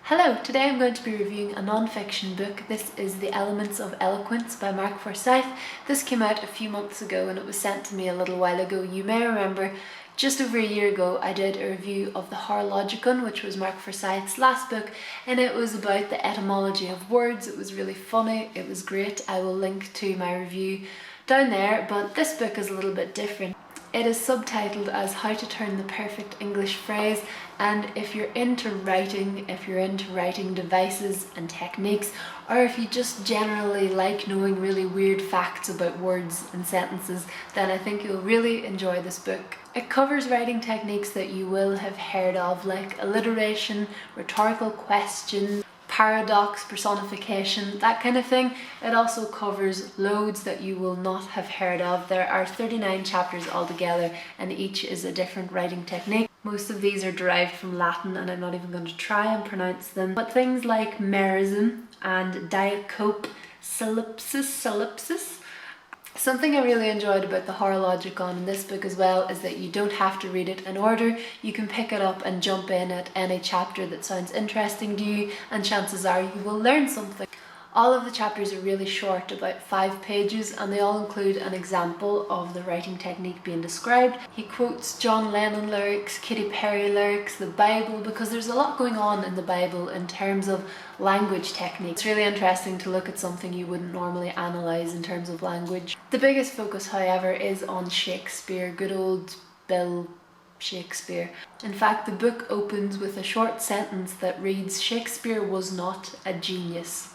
Hello, today I'm going to be reviewing a non-fiction book. This is The Elements of Eloquence by Forsyth. This came out a few months ago and it was sent to me a little while ago. You may remember just over a year ago I did a review of the Horologicon, which was Forsyth's last book, and it was about the etymology of words. It was really funny, it was great. I will link to my review down there, but this book is a little bit different. It is subtitled as How to Turn the Perfect English Phrase, and if you're into writing, devices and techniques, or if you just generally like knowing really weird facts about words and sentences, then I think you'll really enjoy this book. It covers writing techniques that you will have heard of, like alliteration, rhetorical questions, paradox, personification, that kind of thing. It also covers loads that you will not have heard of. There are 39 chapters altogether and each is a different writing technique. Most of these are derived from Latin and I'm not even going to try and pronounce them. But things like merism and diacope, solipsis. Something I really enjoyed about the Horologicon in this book as well is that you don't have to read it in order. You can pick it up and jump in at any chapter that sounds interesting to you, and chances are you will learn something. All of the chapters are really short, about 5 pages, and they all include an example of the writing technique being described. He quotes John Lennon lyrics, Katy Perry lyrics, the Bible, because there's a lot going on in the Bible in terms of language technique. It's really interesting to look at something you wouldn't normally analyse in terms of language. The biggest focus, however, is on Shakespeare, good old Bill Shakespeare. In fact, the book opens with a short sentence that reads, "Shakespeare was not a genius."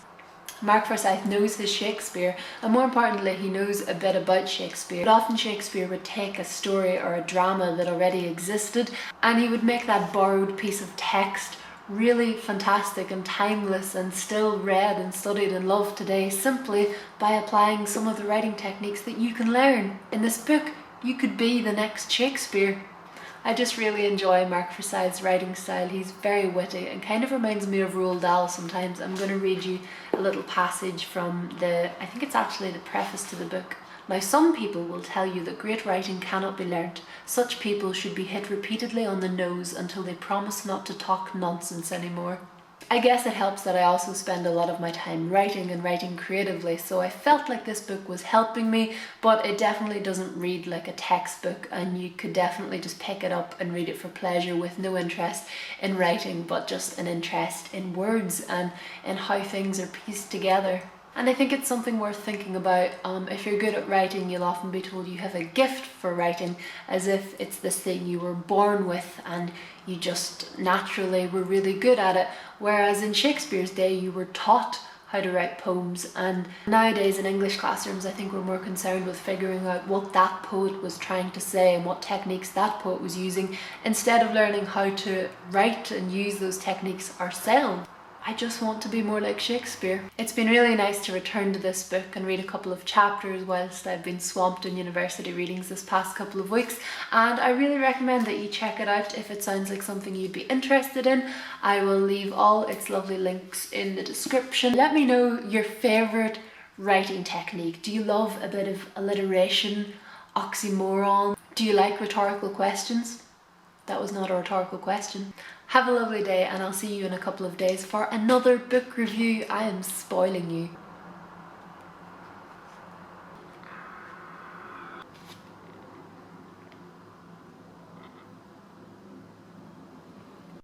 Forsyth knows his Shakespeare, and more importantly he knows a bit about Shakespeare. But often Shakespeare would take a story or a drama that already existed and he would make that borrowed piece of text really fantastic and timeless and still read and studied and loved today simply by applying some of the writing techniques that you can learn. In this book you could be the next Shakespeare. I just really enjoy Forsyth's writing style. He's very witty and kind of reminds me of Roald Dahl sometimes. I'm going to read you a little passage from I think it's actually the preface to the book. "Now some people will tell you that great writing cannot be learnt. Such people should be hit repeatedly on the nose until they promise not to talk nonsense anymore." I guess it helps that I also spend a lot of my time writing and writing creatively, so I felt like this book was helping me, but it definitely doesn't read like a textbook and you could definitely just pick it up and read it for pleasure with no interest in writing, but just an interest in words and in how things are pieced together. And I think it's something worth thinking about. If you're good at writing, you'll often be told you have a gift for writing, as if it's this thing you were born with and you just naturally were really good at it. Whereas in Shakespeare's day, you were taught how to write poems, and nowadays in English classrooms I think we're more concerned with figuring out what that poet was trying to say and what techniques that poet was using, instead of learning how to write and use those techniques ourselves. I just want to be more like Shakespeare. It's been really nice to return to this book and read a couple of chapters whilst I've been swamped in university readings this past couple of weeks, and I really recommend that you check it out if it sounds like something you'd be interested in. I will leave all its lovely links in the description. Let me know your favourite writing technique. Do you love a bit of alliteration, oxymoron? Do you like rhetorical questions? That was not a rhetorical question. Have a lovely day and I'll see you in a couple of days for another book review. I am spoiling you.